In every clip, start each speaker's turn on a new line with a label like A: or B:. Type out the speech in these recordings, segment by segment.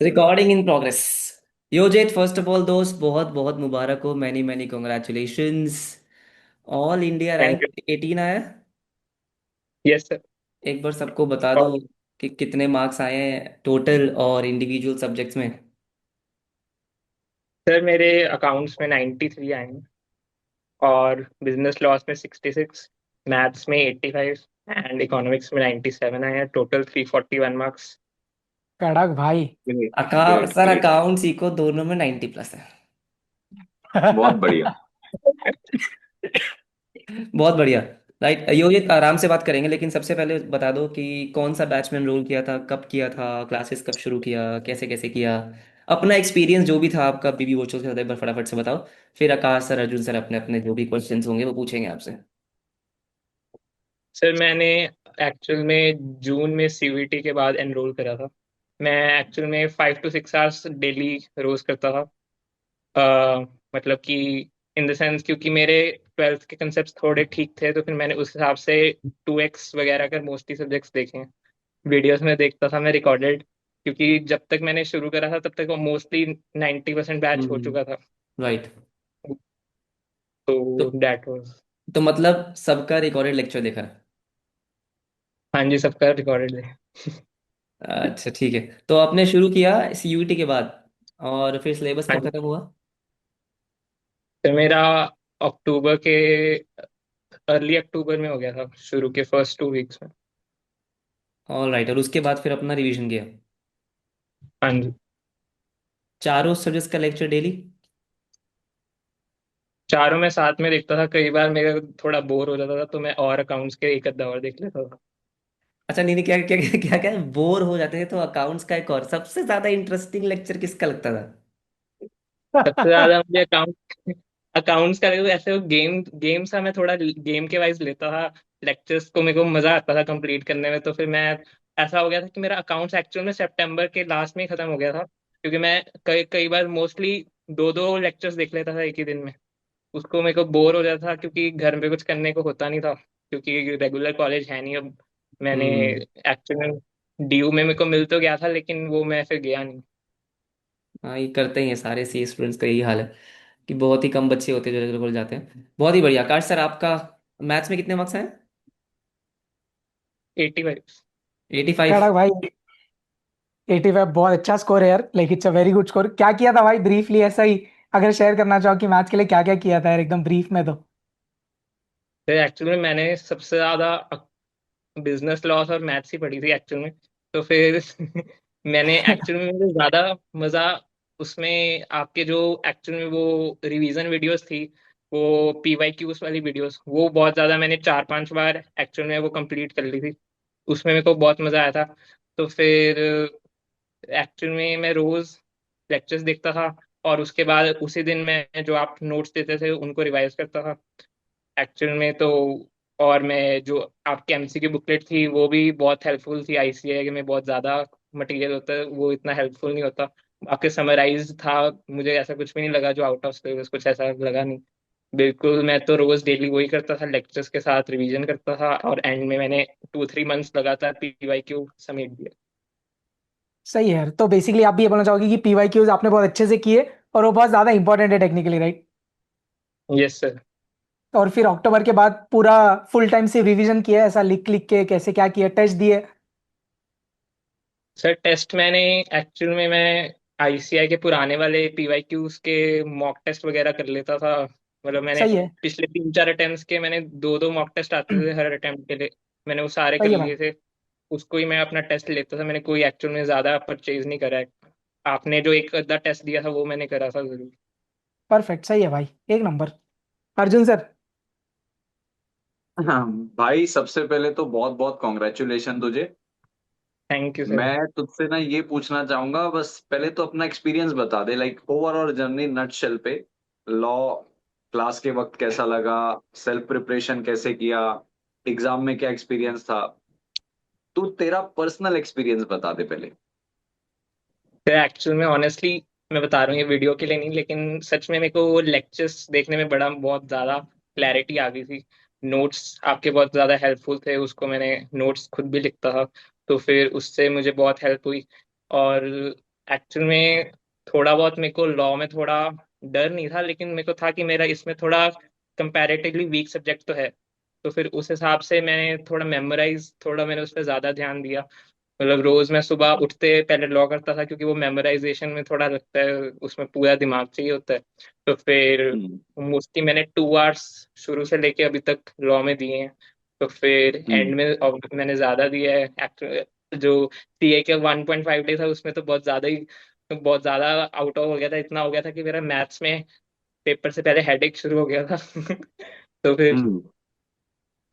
A: Recording in progress. Yojit, first of all दोस्त, बहुत बहुत मुबारक हो, many many congratulations. All India
B: thank
A: rank
B: you.
A: 18 आया।
B: Yes sir.
A: एक बार सबको बता दो
B: और
A: कि कितने मार्क्स आए हैं टोटल और इंडिविजुअल सब्जेक्ट्स में।
B: सर मेरे अकाउंट्स में 93 आए हैं, और बिजनेस लॉस में 66, मैथ्स में 85 एंड इकोनॉमिक्स में 97 आए हैं। Total 341 marks.
A: कड़क भाई।
C: Great. Great
A: sir
C: great.
A: Accounts eco दोनों में 90 प्लस है।
C: बहुत बढ़िया।
A: बहुत बढ़िया। राइट, योजित आराम से बात करेंगे, लेकिन सबसे पहले बता दो कि कौन सा बैच में एनरोल किया था, कब किया था, क्लासेस कब शुरू किया, कैसे कैसे किया, अपना एक्सपीरियंस जो भी था आपका बीबी वर्चुअल से, एक बार फटाफट से बताओ। फिर आकाश सर, अर्जुन सर अपने अपने जो भी क्वेश्चंस होंगे वो पूछेंगे आपसे।
B: सर मैंने एक्चुअल में जून में सीयूईटी के बाद एनरोल करा था। मैं एक्चुअल में 5 to 6 आवर्स डेली रोज करता था। मतलब कि इन द सेंस, क्योंकि मेरे ट्वेल्थ के कंसेप्ट थोड़े ठीक थे, तो फिर मैंने उस हिसाब से 2x वगैरह कर मोस्टली सब्जेक्ट्स देखे हैं। वीडियोस में देखता था मैं रिकॉर्डेड, क्योंकि जब तक मैंने शुरू करा था तब तक वो मोस्टली 90% बैच हो चुका था।
A: राइट। तो
B: तो दैट वाज।
A: तो मतलब सबका रिकॉर्डेड लेक्चर देखा है।
B: हाँ जी, सबका रिकॉर्डेड है।
A: अच्छा ठीक है, तो आपने शुरू किया सीयूईटी के बाद, और फिर सिलेबस
B: हाँ
A: कब
B: जी।
A: खत्म हुआ।
B: तो मेरा अक्टूबर के अर्ली अक्टूबर में हो गया था, शुरू के फर्स्ट 2 वीक्स में।
A: ऑल राइट, और उसके बाद फिर अपना रिवीजन किया।
B: हाँ जी।
A: चारों सब्जेक्ट्स का लेक्चर डेली।
B: चारों में साथ में देखता था, कई बार मेरा थोड़ा बोर हो जाता था तो मैं और अकाउंट्स के एक अद्धा और देख लेता था।
A: अच्छा नहीं नहीं, क्या क्या क्या क्या बोर हो जाते थे तो अकाउंट्स का एक और सबसे ज्यादा इंटरेस्टिंग लेक्चर किसका लगता था।
B: सबसे ज्यादा मुझे अकाउंट्स का ऐसे वो गेम गेम सा, मैं थोड़ा गेम के वाइज लेता था लेक्चर्स को। मेरे को मजा आता था कंप्लीट करने में, तो फिर मैं ऐसा हो गया था कि मेरा अकाउंट्स एक्चुअल में सितंबर के लास्ट में ही खत्म हो गया था, क्योंकि मैं कई कई बार मोस्टली दो दो लेक्चर्स देख लेता था एक ही दिन में। उसको मेरे को बोर हो जाता था, क्योंकि घर में कुछ करने को होता नहीं था, क्योंकि रेगुलर कॉलेज है नहीं अब। मैंने
A: हम्म।
B: एक्चुअल में डीयू में मेरे को मिल तो गया था, लेकिन वो मैं फिर गया नहीं।
A: हाँ, ये करते ही हैं सारे सी स्टूडेंट्स का, यही हाल है कि बहुत ही कम बच्चे होते हैं जो रेगुलर कॉलेज जाते हैं। बहुत ही बढ़िया। आकाश सर, आपका मैथ्स में कितने मार्क्स हैं।
B: 85।
A: 85।
D: कड़क भाई। 85 बहुत अच्छा स्कोर है यार, like it's a very good score. क्या किया था भाई, ब्रीफली ऐसा ही अगर शेयर करना चाहो कि मैथ्स के लिए क्या क्या किया था यार, एकदम ब्रीफ में तो।
B: फिर एक्चुअली मैंने सबसे ज्यादा बिजनेस लॉस और मैथ्स ही पढ़ी थी एक्चुअल में। तो फिर मैंने एक्चुअल में मुझे ज्यादा मजा उसमें आपके जो एक्चुअल में वो रिवीजन वीडियोस थी, वो PYQs वाली वीडियोस, वो बहुत ज्यादा मैंने 4 5 बार एक्चुअल में वो कंप्लीट कर ली थी। उसमें मेरे को बहुत मजा आया था। तो फिर एक्चुअल में मैं रोज लेक्चर्स देखता था, और उसके बाद उसी दिन मैं जो आप नोट्स देते थे उनको रिवाइज करता था एक्चुअल में। तो और मैं जो आपकी एमसीक्यू बुकलेट थी वो भी बहुत हेल्पफुल थी। आईसीए में बहुत ज्यादा मटेरियल होता है, वो इतना हेल्पफुल नहीं होता। आपके समराइज था, मुझे ऐसा कुछ भी नहीं लगा जो आउट ऑफ सिलेबस, कुछ ऐसा लगा नहीं। बिल्कुल, मैं तो रोज डेली वही करता था, लेक्चर्स के साथ रिवीजन करता था, और एंड में मैंने 2 3 मंथ्स लगातार PYQ समेट दिया।
D: सही है यार, तो बेसिकली आप भी ये बोलना चाहोगे कि पीवाईक्यूज आपने बहुत अच्छे से किए और वो बहुत ज्यादा इंपॉर्टेंट है टेक्निकली, राइट?
B: Yes sir.
D: और फिर अक्टूबर के बाद पूरा फुल टाइम से रिवीजन किया है, ऐसा लिख लिख के कैसे क्या किया, टेस्ट दिए?
B: सर टेस्ट मैंने एक्चुअल में मैं आईसीआई के पुराने वाले PYQs के मॉक टेस्ट वगैरह कर लेता था। मतलब मैंने
D: सही है।
B: पिछले 3 4 अटेम्प्ट्स के मैंने दो दो मॉक टेस्ट आते थे हर अटेम्प्ट के लिए, मैंने वो सारे कर
D: सही है भाई।
B: लिए थे। उसको ही मैं अपना टेस्ट लेता था, मैंने कोई एक्चुअल में ज्यादा परचेज नहीं करा है। आपने जो एक अद्धा टेस्ट दिया था वो मैंने करा था जरूर।
D: परफेक्ट, सही है भाई, एक नंबर। अर्जुन सर।
C: हाँ भाई, सबसे पहले तो बहुत बहुत कॉन्ग्रेचुलेशन तुझे।
B: Thank you sir.
C: मैं तुझसे ना ये पूछना चाहूंगा, बस पहले तो अपना एक्सपीरियंस बता दे, लाइक ओवरऑल जर्नी नटशेल पे। लॉ क्लास के वक्त कैसा लगा, सेल्फ प्रिपरेशन कैसे किया, एग्जाम में क्या एक्सपीरियंस था, तू तेरा पर्सनल एक्सपीरियंस बता दे पहले।
B: तो एक्चुअल में ऑनेस्टली मैं बता रहा हूँ, ये वीडियो के लिए नहीं, लेकिन सच में मेरे को वो लेक्चर्स देखने में बड़ा बहुत ज्यादा क्लैरिटी आ गई थी। नोट्स आपके बहुत ज्यादा हेल्पफुल थे, उसको मैंने नोट्स खुद भी लिखता था, तो फिर उससे मुझे बहुत हेल्प हुई। और एक्चुअल में थोड़ा बहुत मेरे को लॉ में थोड़ा डर नहीं था, लेकिन मेरे को था कि मेरा इसमें थोड़ा कंपैरेटिवली वीक सब्जेक्ट तो है। तो फिर उस हिसाब से मैंने थोड़ा मैंने उस पर ज्यादा ध्यान दिया। मतलब रोज मैं सुबह उठते पहले लॉ करता था, क्योंकि वो मेमोराइजेशन में थोड़ा लगता है, उसमें पूरा दिमाग चाहिए होता है। तो फिर
C: हम्म
B: मोस्टली मैंने 2 आवर्स शुरू से लेके अभी तक लॉ में दिए हैं। तो फिर
C: हम्म
B: एंड में अब मैंने ज्यादा दिया है जो सीए के 1.5 डे था, उसमें तो बहुत ज्यादा आउट ऑफ हो गया था। इतना हो गया था कि मेरा मैथ्स में पेपर से पहले हेडेक शुरू हो गया था। तो फिर
C: हम्म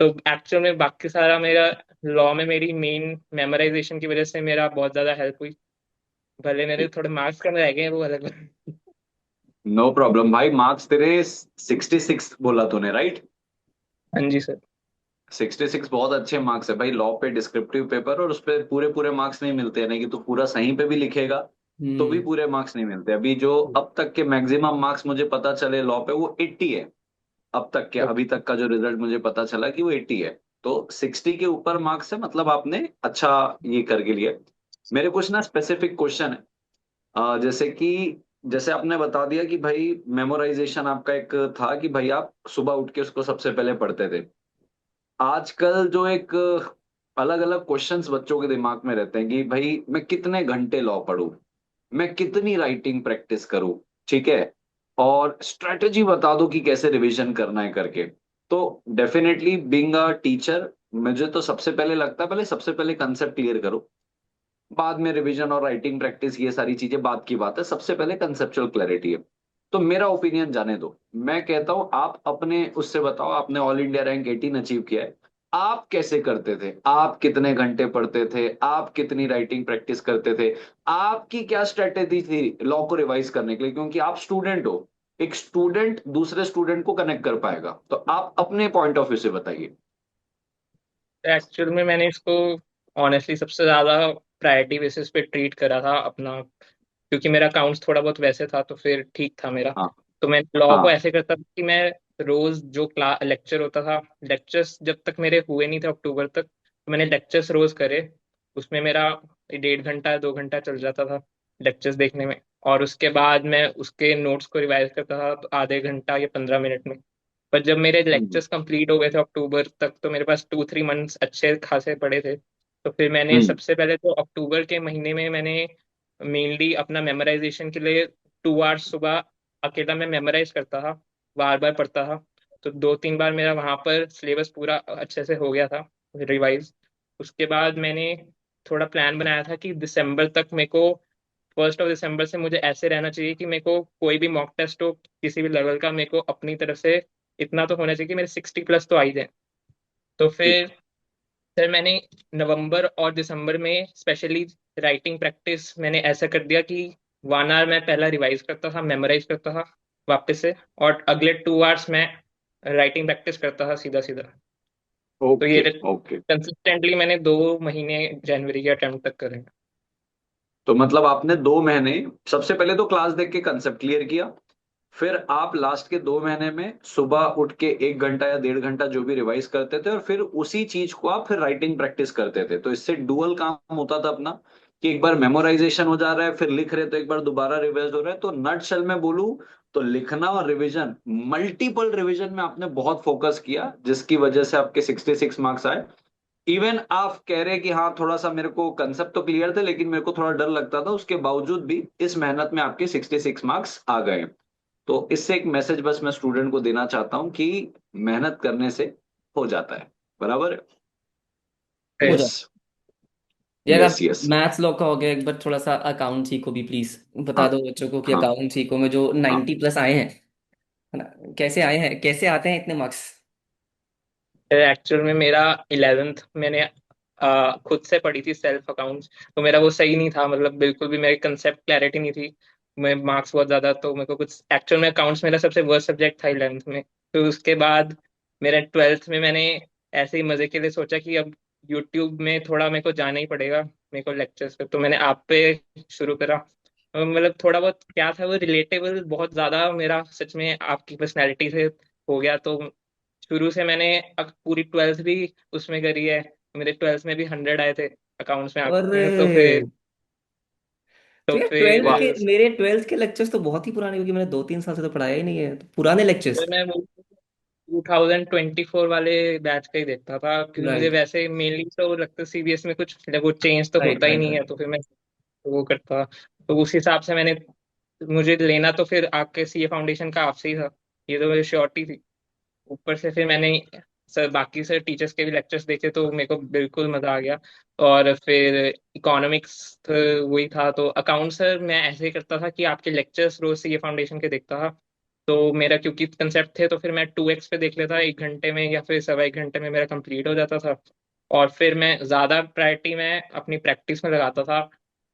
B: तो एक्चुअल में बाकी सारा मेरा लॉ में मेरी मेन मेमोराइजेशन की वजह से मेरा बहुत ज्यादा हेल्प हुई। भले मेरे थोड़े मार्क्स कम रह गए हैं, वो अलग बात।
C: नो प्रॉब्लम भाई। मार्क्स तेरे 66 बोला तूने, राइट?
B: हाँ जी सर।
C: 66 बहुत अच्छे मार्क्स है भाई। लॉ पे डिस्क्रिप्टिव पेपर और उस पे पूरे पूरे मार्क्स नहीं मिलते हैं, नहीं कि तू पूरा सही पे भी लिखेगा तो भी
A: हम्म।
C: पूरे मार्क्स नहीं मिलते। अभी जो अब तक के मैक्सिमम मार्क्स मुझे पता चले लॉ पे वो 80 है। अब तक के अभी तक का जो रिजल्ट मुझे पता चला कि वो 80 है। तो 60 के ऊपर मार्क्स है, मतलब आपने अच्छा ये करके लिया। मेरे कुछ ना स्पेसिफिक क्वेश्चन है। जैसे कि जैसे आपने बता दिया कि भाई मेमोराइजेशन आपका एक था कि भाई आप सुबह उठ के उसको सबसे पहले पढ़ते थे। आजकल जो एक अलग अलग क्वेश्चंस बच्चों के दिमाग में रहते हैं कि भाई मैं कितने घंटे लॉ पढूं, मैं कितनी राइटिंग प्रैक्टिस करूं, ठीक है, और स्ट्रेटेजी बता दो कि कैसे रिवीजन करना है करके। तो डेफिनेटली बीइंग अ टीचर मुझे तो सबसे पहले लगता है पहले सबसे पहले कंसेप्ट क्लियर करो, बाद में रिवीजन और राइटिंग प्रैक्टिस ये सारी चीजें बाद की बात है। सबसे पहले कंसेप्चुअल क्लैरिटी है। तो मेरा ओपिनियन जाने दो, मैं कहता हूं आप अपने उससे बताओ। आपने ऑल इंडिया रैंक 18 अचीव किया है, आप कैसे करते थे, आप कितने घंटे पढ़ते थे, आप कितनी राइटिंग प्रैक्टिस करते थे, आपकी क्या स्ट्रेटेजी थी लॉ को रिवाइज करने के लिए? क्योंकि आप स्टूडेंट हो, एक स्टूडेंट दूसरे स्टूडेंट को कनेक्ट कर पाएगा। तो आप अपने पॉइंट ऑफ व्यू से बताइए।
B: एक्चुअल में मैंने इसको ऑनेस्टली सबसे ज्यादा प्रायोरिटी बेसिस पे ट्रीट करा था अपना, क्योंकि मेरा अकाउंट्स थोड़ा बहुत वैसे था तो फिर ठीक था मेरा।
C: हाँ
B: तो मैं लॉ को
C: हाँ।
B: ऐसे करता था कि मैं रोज जो क्लास लेक्चर होता था, लेक्चर्स जब तक मेरे हुए नहीं थे अक्टूबर तक, तो मैंने लेक्चर्स रोज करे। उसमें मेरा 1.5 घंटा 2 घंटा चल जाता था लेक्चर्स देखने में। और उसके बाद मैं उसके नोट्स को रिवाइज करता था तो आधे घंटा या 15 मिनट में। पर जब मेरे
C: हम्म
B: लेक्चर्स कंप्लीट हो गए थे अक्टूबर तक, तो मेरे पास 2-3 मंथ्स अच्छे खासे पड़े थे। तो फिर मैंने
C: हम्म
B: सबसे पहले तो अक्टूबर के महीने में मैंने मेनली अपना मेमोराइजेशन के लिए 2 आवर्स सुबह अकेला मैं मेमोराइज करता था, बार बार पढ़ता था। तो 2-3 बार मेरा वहां पर सिलेबस पूरा अच्छे से हो गया था रिवाइज। उसके बाद मैंने थोड़ा प्लान बनाया था कि दिसंबर तक मेरे को 1 दिसंबर से मुझे ऐसे रहना चाहिए कि मेरे को कोई भी मॉक टेस्ट हो किसी भी लेवल का, मेरे को अपनी तरफ से इतना तो होना चाहिए कि मेरे 60+ तो आ ही जाए। तो
C: ठीक।
B: फिर मैंने नवंबर और दिसंबर में स्पेशली राइटिंग प्रैक्टिस मैंने ऐसा कर दिया कि 1 आवर मैं पहला रिवाइज करता था, मेमोराइज करता था वापस से, और अगले 2 आवर्स मैं राइटिंग प्रैक्टिस करता था सीधा सीधा। तो
C: ओके
B: ये
C: ओके।
B: कंसिस्टेंटली मैंने 2 महीने जनवरी के अटेम्प्ट तक करे।
C: तो मतलब आपने 2 महीने सबसे पहले तो क्लास देख के कंसेप्ट क्लियर किया, फिर आप लास्ट के 2 महीने में सुबह उठ के 1 घंटा या 1.5 घंटा जो भी रिवाइज करते थे, और फिर उसी चीज को आप फिर राइटिंग प्रैक्टिस करते थे। तो इससे डुअल काम होता था अपना, कि एक बार मेमोराइजेशन हो जा रहा है फिर लिख रहे तो एक बार दोबारा रिवाइज हो रहा है। तो नट शेल में बोलूं तो लिखना और रिवीजन, मल्टीपल रिवीजन में आपने बहुत फोकस किया, जिसकी वजह से आपके 66 मार्क्स आए। इवन आप कह रहे हैं कि हाँ थोड़ा सा मेरे को कंसेप्ट तो क्लियर थे लेकिन मेरे को थोड़ा डर लगता था, उसके बावजूद भी इस मेहनत में आपके 66 मार्क्स आ गए। तो इससे एक मैसेज बस मैं स्टूडेंट को देना चाहता हूँ कि मेहनत करने से हो जाता है। बराबर।
A: हो
C: यस
A: जाए। यार
C: यस
A: आप
C: यस।
A: मैथ्स लॉ का हो गया, एक बार थोड़ा सा अकाउंट सीखो भी प्लीज। बता
C: हाँ
A: दो बच्चों को कि
C: हाँ
A: अकाउंट सीखो में जो
C: हाँ।
A: 90+ आए हैं, है ना, कैसे आए हैं, कैसे आते हैं इतने मार्क्स?
B: एक्चुअल में मेरा 11th मैंने खुद से पढ़ी थी सेल्फ अकाउंट्स। तो मेरा वो सही नहीं था, मतलब बिल्कुल भी मेरी कंसेप्ट क्लैरिटी नहीं थी। मैं मार्क्स बहुत ज्यादा, तो मेरे को कुछ एक्चुअल में अकाउंट्स मेरा सबसे वर्स्ट सब्जेक्ट था 11th में। तो उसके बाद मेरे 12th में मैंने ऐसे ही मजे के लिए सोचा कि अब यूट्यूब में थोड़ा मेरे को जाना ही पड़ेगा मेरे को लेक्चर्स पे। तो मैंने आप पे शुरू करा। मतलब थोड़ा बहुत क्या था वो रिलेटेबल बहुत ज्यादा मेरा सच में आपकी पर्सनैलिटी से हो गया। तो शुरू से मैंने अब पूरी 12th भी उसमें करी है। मेरे 12th में भी 100 आए थे अकाउंट्स में
A: और
B: आपके, तो फिर
A: तो
B: तो
A: यार
B: फिर
A: ट्वेल्थ
C: वाह।
A: के मेरे ट्वेल्थ के लेक्चर्स तो बहुत ही पुराने, क्योंकि मैंने 2-3 साल से तो पढ़ाया ही नहीं है, तो पुराने लेक्चर्स।
B: फिर मैं 2024 वाले बैच का ही देखता था, क्योंकि मुझे
A: राइट
B: वैसे मेनली तो लगता है सीबीएस में कुछ वो चेंज तो
A: राइट
B: होता ही
A: राइट
B: नहीं है,
A: राइट।
B: तो फिर मैं वो करता। तो उस हिसाब से मैंने, मुझे लेना तो फिर आपके सीए फाउंडेशन का आपसे ही था, ये तो मुझे श्योरिटी थी। ऊपर से फिर मैंने सर बाकी सर टीचर्स के भी लेक्चर्स देखे, तो मेरे को बिल्कुल मजा आ गया। और फिर इकोनॉमिक्स वही था, तो अकाउंट सर मैं ऐसे ही करता था कि आपके लेक्चर्स रोज सीए फाउंडेशन के देखता था। तो मेरा क्योंकि कंसेप्ट थे, तो फिर मैं 2x पे देख लेता, 1 घंटे में या फिर सवा 1 घंटे में मेरा कंप्लीट हो जाता था। और फिर मैं ज्यादा प्रायोरिटी में अपनी प्रैक्टिस में लगाता था।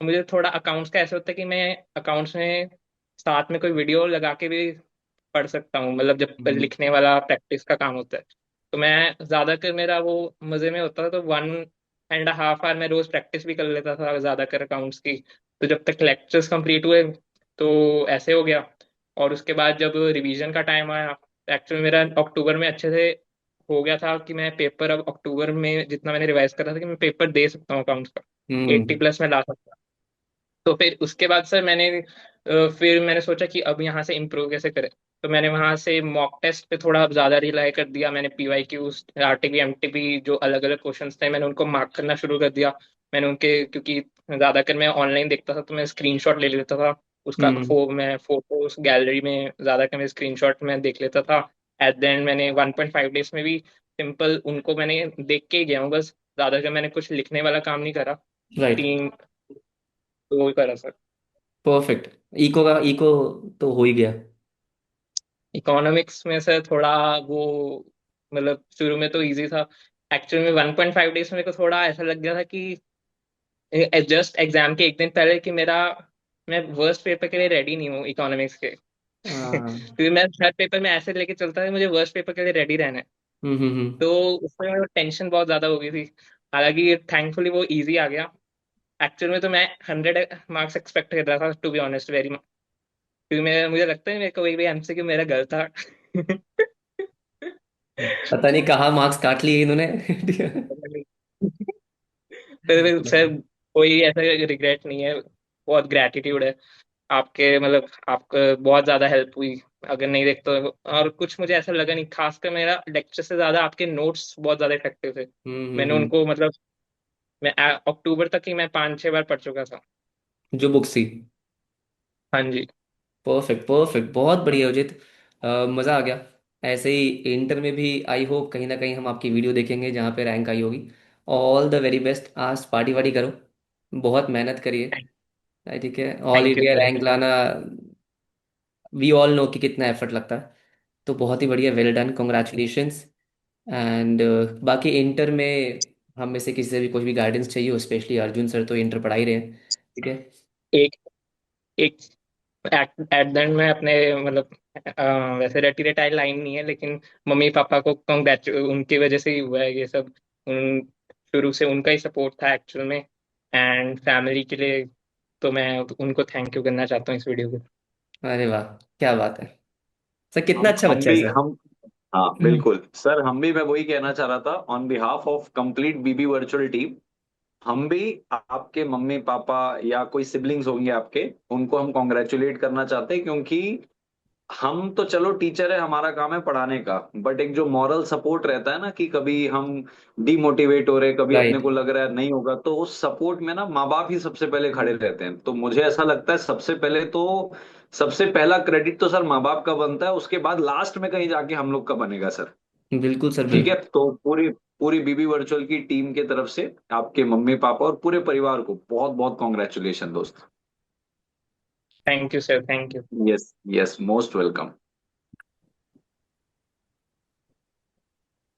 B: मुझे थोड़ा अकाउंट्स का ऐसा होता है कि मैं अकाउंट्स में साथ में कोई वीडियो लगा के भी पढ़ सकता हूँ, मतलब जब
A: हम्म
B: लिखने वाला प्रैक्टिस का काम होता है। तो मैं ज्यादातर मेरा वो मजे में होता था, तो 1.5 आवर मैं रोज प्रैक्टिस भी कर लेता था ज्यादातर अकाउंट्स की। तो जब तक लेक्चर्स कंप्लीट हुए, तो ऐसे हो गया। और उसके बाद जब रिवीजन का टाइम आया, एक्चुअली मेरा अक्टूबर में अच्छे से हो गया था कि मैं पेपर अब अक्टूबर में जितना मैंने रिवाइज करा था कि मैं पेपर दे सकता हूँ अकाउंट्स का, 80+ में ला सकता। तो फिर उसके बाद सर फिर मैंने सोचा कि अब यहाँ से इम्प्रूव कैसे करें। तो मैंने वहाँ से मॉक टेस्ट पे थोड़ा ज़्यादा रिलाई कर दिया। मैंने पीवाईक्यूज, आरटीपी, एमटीपी जो अलग अलग क्वेश्चंस थे, मैंने उनको मार्क करना शुरू कर दिया। मैंने उनके, क्योंकि ज़्यादातर मैं ऑनलाइन देखता था, तो मैं स्क्रीनशॉट ले लेता था उसका।
A: हम्म।
B: मैं फोटोज गैलरी में ज़्यादातर मैं स्क्रीनशॉट में देख लेता था। एट द एंड मैंने 1.5 डेज में भी सिंपल उनको मैंने देख के ही गया हूँ बस। ज़्यादातर मैंने कुछ लिखने वाला काम नहीं करा।
A: राइट।
B: 3 तो वो करा सर।
A: परफेक्ट। इको तो हो ही गया।
B: इकोनॉमिक्स में सर थोड़ा वो, मतलब शुरू में तो इजी था। एक्चुअली में 1.5 डेज में मेरे को थोड़ा ऐसा लग गया था कि जस्ट एग्जाम के 1 दिन पहले कि मैं वर्स्ट पेपर के लिए रेडी नहीं हूँ इकोनॉमिक्स के।
A: हाँ।
B: क्योंकि मैं हर पेपर में ऐसे लेके चलता था, मुझे वर्स्ट पेपर के लिए रेडी रहना है। तो उसमें टेंशन बहुत ज्यादा हो गई थी। हालांकि थैंकफुली वो इजी आ गया। एक्चुअल में तो मैं 100 मार्क्स एक्सपेक्ट कर रहा था, टू बी ऑनेस्ट वेरी। क्योंकि मुझे लगता है मेरे को वही भी एमसीक्यू मेरा गलत था।
A: पता नहीं कहाँ मार्क्स काट लिए इन्होंने।
B: फिर सर कोई ऐसा रिग्रेट नहीं है, बहुत ग्रैटिट्यूड है आपके, मतलब आपका बहुत ज्यादा हेल्प हुई। अगर नहीं देखते तो, और कुछ मुझे ऐसा लगा नहीं, खासकर मेरा लेक्चर से ज्यादा आपके नोट्स बहुत ज्यादा इफेक्टिव थे। मैंने
A: हम्म।
B: उनको मतलब, मैं अक्टूबर तक ही मैं 5-6 बार पढ़ चुका था।
A: जो बुक्स थी।
B: हाँ जी।
A: परफेक्ट परफेक्ट, बहुत बढ़िया उचित। मज़ा आ गया। ऐसे ही इंटर में भी आई होप कहीं ना कहीं हम आपकी वीडियो देखेंगे जहाँ पे रैंक आई होगी। ऑल द वेरी बेस्ट, आज पार्टी वार्टी करो, बहुत मेहनत करिए। ठीक है, all
B: thank you
A: India
B: sir.
A: Rank लाना, वी ऑल नो कि कितना एफर्ट लगता है। तो बहुत ही बढ़िया, वेल डन, कॉन्ग्रेचुलेशंस। एंड बाकी इंटर में हम में से किसी से भी कोई भी गाइडेंस चाहिए हो, स्पेशली अर्जुन सर तो इंटर पढ़ा ही रहे हैं। ठीक है।
B: एक एक एट एट द एंड में अपने, मतलब वैसे रटी रटाई लाइन नहीं है, लेकिन मम्मी पापा को कॉन्ग्रेचु उनकी वजह से ही हुआ है ये सब। उन शुरू से उनका ही सपोर्ट था एक्चुअल में। एंड फैमिली के लिए तो मैं उनको थैंक यू करना चाहता हूँ इस वीडियो को।
A: अरे वाह, क्या बात है। सर कितना अच्छा
C: हम
A: बच्चा है
C: भी
A: सर।
C: हम हाँ
A: हम्म।
C: बिल्कुल सर, हम भी, मैं वही कहना चाह रहा था on behalf of complete BB virtual team. हम भी आपके मम्मी पापा या कोई सिबलिंग्स होंगे आपके, उनको हम कॉन्ग्रेचुलेट करना चाहते हैं, क्योंकि हम तो चलो टीचर है, हमारा काम है पढ़ाने का, बट एक जो मॉरल सपोर्ट रहता है ना, कि कभी हम डिमोटिवेट हो रहे, कभी अपने
A: राइट।
C: को लग रहा है नहीं होगा, तो उस सपोर्ट में ना माँ बाप ही सबसे पहले खड़े रहते हैं। तो मुझे ऐसा लगता है सबसे पहले तो सबसे पहला क्रेडिट तो सर माँ बाप का बनता है, उसके बाद लास्ट में कहीं जाके हम लोग का बनेगा सर।
A: बिल्कुल सर
C: ठीक है,
A: बिल्कुल।
C: तो पूरी पूरी बीबी वर्चुअल की टीम के तरफ से आपके मम्मी पापा और पूरे परिवार को बहुत बहुत कॉन्ग्रेचुलेशन दोस्त।
B: Thank you sir, thank you.
C: Yes, yes, most welcome.